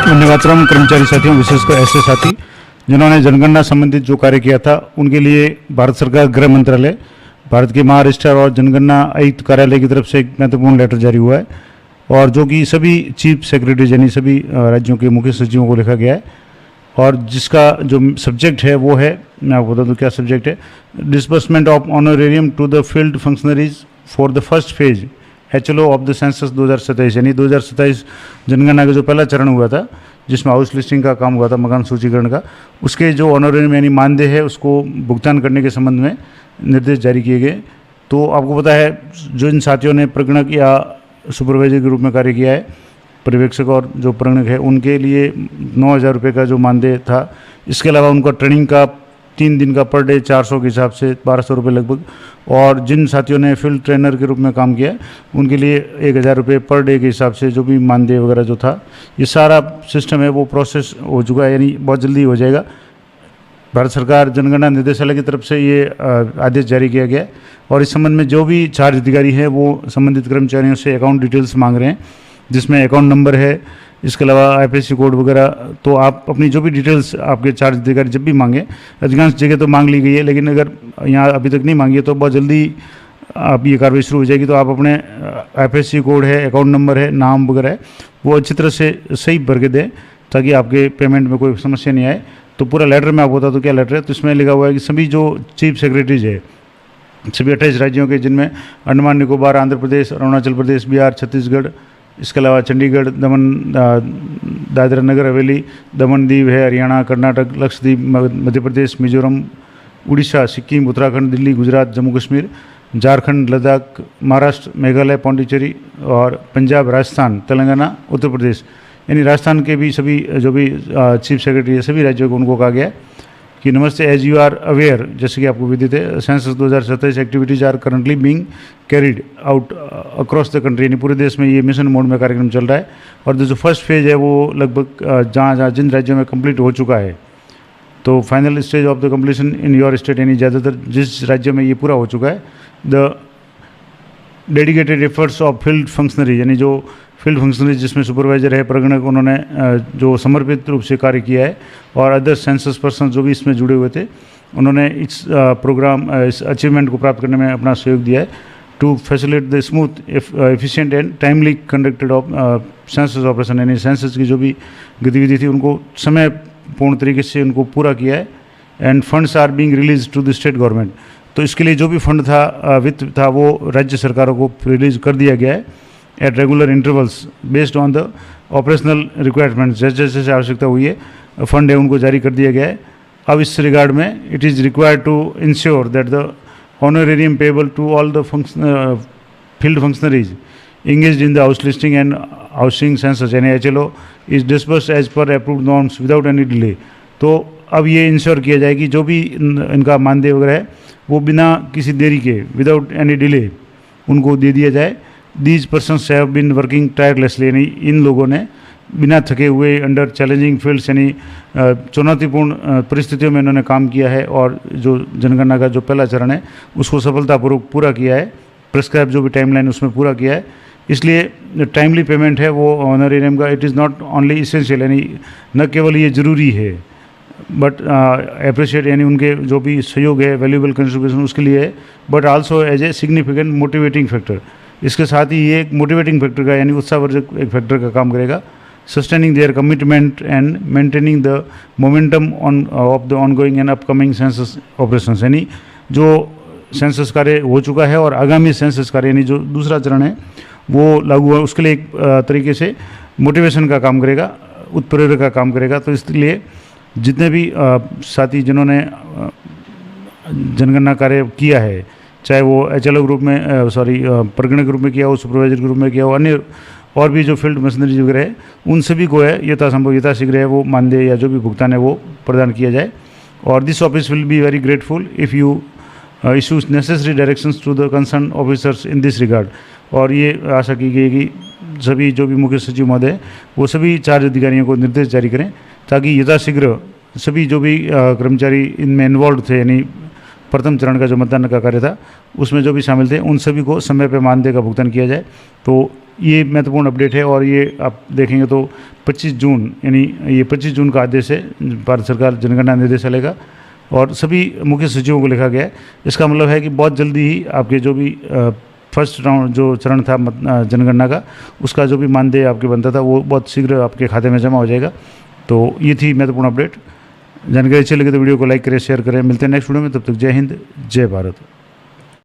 निवात्रम कर्मचारी साथियों, विशेषकर ऐसे साथी जिन्होंने जनगणना संबंधित जो कार्य किया था, उनके लिए भारत सरकार गृह मंत्रालय, भारत के महारजिस्ट्रार और जनगणना आयुक्त कार्यालय की तरफ से एक महत्वपूर्ण लेटर जारी हुआ है, और जो कि सभी चीफ सेक्रेटरी यानी सभी राज्यों के मुख्य सचिवों को लिखा गया है, और जिसका जो सब्जेक्ट है वो है, मैं आपको बता दूँ क्या सब्जेक्ट है, disbursement of honorarium to the field functionaries for the first phase HLO of the census 2027, यानी 2027 जनगणना का जो पहला चरण हुआ था, जिसमें हाउस लिस्टिंग का काम हुआ था, मकान सूचीकरण का, उसके जो ऑनरेरियम यानी मानदेय है उसको भुगतान करने के संबंध में निर्देश जारी किए गए। तो आपको पता है, जो इन साथियों ने प्रगणक या सुपरवाइजर के रूप में कार्य किया है, पर्यवेक्षक और जो प्रगणक है, उनके लिए 9,000 रुपये का जो मानदेय था। इसके अलावा उनका ट्रेनिंग का 3 दिन का पर डे 400 के हिसाब से 1200 रुपये लगभग, और जिन साथियों ने फील्ड ट्रेनर के रूप में काम किया उनके लिए 1,000 रुपये पर डे के हिसाब से जो भी मानदेय वगैरह जो था, ये सारा सिस्टम है वो प्रोसेस हो चुका है, यानी बहुत जल्दी हो जाएगा। भारत सरकार जनगणना निदेशालय की तरफ से ये आदेश जारी किया गया है, और इस संबंध में जो भी चार्ज अधिकारी हैं वो संबंधित कर्मचारियों से अकाउंट डिटेल्स मांग रहे हैं, जिसमें अकाउंट नंबर है, इसके अलावा IFSC कोड वगैरह। तो आप अपनी जो भी डिटेल्स आपके चार्ज अधिकारी जब भी मांगे, अधिकांश जगह तो मांग ली गई है, लेकिन अगर यहाँ अभी तक नहीं मांगी है तो बहुत जल्दी आप ये कार्रवाई शुरू हो जाएगी। तो आप अपने IFSC कोड है, अकाउंट नंबर है, नाम वगैरह है, वो अच्छी तरह से सही भर के दें ताकि आपके पेमेंट में कोई समस्या नहीं आए। तो पूरा लेटर मैं आपको बता दूँ क्या लेटर है। तो इसमें लिखा हुआ है कि सभी जो चीफ सेक्रेटरीज है सभी 28 राज्यों के, जिनमें अंडमान निकोबार, आंध्र प्रदेश, अरुणाचल प्रदेश, बिहार, छत्तीसगढ़, इसके अलावा चंडीगढ़, दमन, दादरा नगर हवेली, दमन दीव है, हरियाणा, कर्नाटक, लक्षद्वीप, मध्य प्रदेश, मिजोरम, उड़ीसा, सिक्किम, उत्तराखंड, दिल्ली, गुजरात, जम्मू कश्मीर, झारखंड, लद्दाख, महाराष्ट्र, मेघालय, पौंडीचेरी और पंजाब, राजस्थान, तेलंगाना, उत्तर प्रदेश, यानी राजस्थान के भी सभी जो भी चीफ सेक्रेटरी है सभी राज्यों को उनको कहा गया है कि नमस्ते, एज यू आर अवेयर, जैसे कि आपको विदित है, census 2027 activities are currently being carried out across the country, यानी पूरे देश में ये मिशन मोड में कार्यक्रम चल रहा है। और जो फर्स्ट फेज है वो लगभग जहाँ जिन राज्यों में कंप्लीट हो चुका है, तो final stage of the completion in your state, यानी ज़्यादातर जिस राज्य में ये पूरा हो चुका है, the dedicated efforts of field functionary, यानी जो फील्ड फंक्शनरी जिसमें सुपरवाइजर है, प्रगणक, उन्होंने जो समर्पित रूप से कार्य किया है, और अदर सेंसस पर्सन जो भी इसमें जुड़े हुए थे, उन्होंने इस प्रोग्राम इस अचीवमेंट को प्राप्त करने में अपना सहयोग दिया है to facilitate the smooth, efficient and timely conducted of census operation, यानी सेंसस की जो भी गतिविधि थी उनको समय पूर्ण तरीके से उनको पूरा किया है। And funds are being release to the state government, तो इसके लिए जो भी फंड था, वित्त था, वो राज्य सरकारों को रिलीज कर दिया गया है at regular intervals based on the operational requirements, जैसे जैसे आवश्यकता हुई है फंड है उनको जारी कर दिया गया है। अब इस रिगार्ड में it is required to ensure that the honorarium payable to all the field functionaries engaged in the house listing and housing census, यानी HLO is disbursed as per approved norms without any delay। तो अब ये ensure किया जाए कि जो भी इनका मानदेय वगैरह है वो बिना किसी देरी के, विदाउट एनी डिले, उनको दे दिया जाए। These persons have been working tirelessly, यानी इन लोगों ने बिना थके हुए अंडर चैलेंजिंग फील्ड्स, यानी चुनौतीपूर्ण परिस्थितियों में इन्होंने काम किया है, और जो जनगणना का जो पहला चरण है उसको सफलतापूर्वक पूरा किया है, प्रिस्क्राइब जो भी टाइमलाइन उसमें पूरा किया है। इसलिए टाइमली पेमेंट है वो ऑनरेरियम का, it is not only essential, यानी न केवल ये ज़रूरी है बट अप्रिशिएट, यानी उनके जो भी सहयोग है, वैल्यूएबल कंट्रीब्यूशन उसके लिए है, but also as a significant motivating factor. इसके साथ ही ये एक मोटिवेटिंग फैक्टर का, यानी उत्साहवर्धक एक फैक्टर का काम करेगा, sustaining there commitment and maintaining the momentum on off the ongoing and upcoming census operations, यानी जो सेंसस कार्य हो चुका है और आगामी सेंसस कार्य यानी जो दूसरा चरण है वो लागू हुआ, उसके लिए एक तरीके से मोटिवेशन का काम करेगा, उत्प्रेरक का काम करेगा। तो इसलिए जितने भी साथी जिन्होंने जनगणना कार्य किया है, चाहे वो HLO ग्रुप में प्रगणक ग्रुप में किया हो, सुपरवाइजर ग्रुप में किया हो, अन्य और भी जो फील्ड मशीनरी वगैरह है, उन सभी को है यथासंभव यथाशीघ्र है वो मानदेय या जो भी भुगतान है वो प्रदान किया जाए। और this office will be very grateful if you issues necessary directions to the concerned officers in this regard। और ये आशा की गई कि सभी जो भी मुख्य सचिव महोदय वो सभी चार्ज अधिकारियों को निर्देश जारी करें ताकि यथाशीघ्र सभी जो भी कर्मचारी इनमें इन्वॉल्व थे, यानी प्रथम चरण का जो मतदान का कार्य था उसमें जो भी शामिल थे उन सभी को समय पर मानदेय का भुगतान किया जाए। तो ये महत्वपूर्ण अपडेट है और ये आप देखेंगे तो 25 जून यानी ये 25 जून का आदेश है भारत सरकार जनगणना निदेशालय का और सभी मुख्य सचिवों को लिखा गया है। इसका मतलब है कि बहुत जल्दी ही आपके जो भी फर्स्ट राउंड जो चरण था जनगणना का उसका जो भी मानदेय आपके बनता था वो बहुत शीघ्र आपके खाते में जमा हो जाएगा। तो ये थी महत्वपूर्ण अपडेट। जानकारी अच्छी लगी तो वीडियो को लाइक करें, शेयर करें। मिलते हैं नेक्स्ट वीडियो में, तब तक जय हिंद, जय भारत।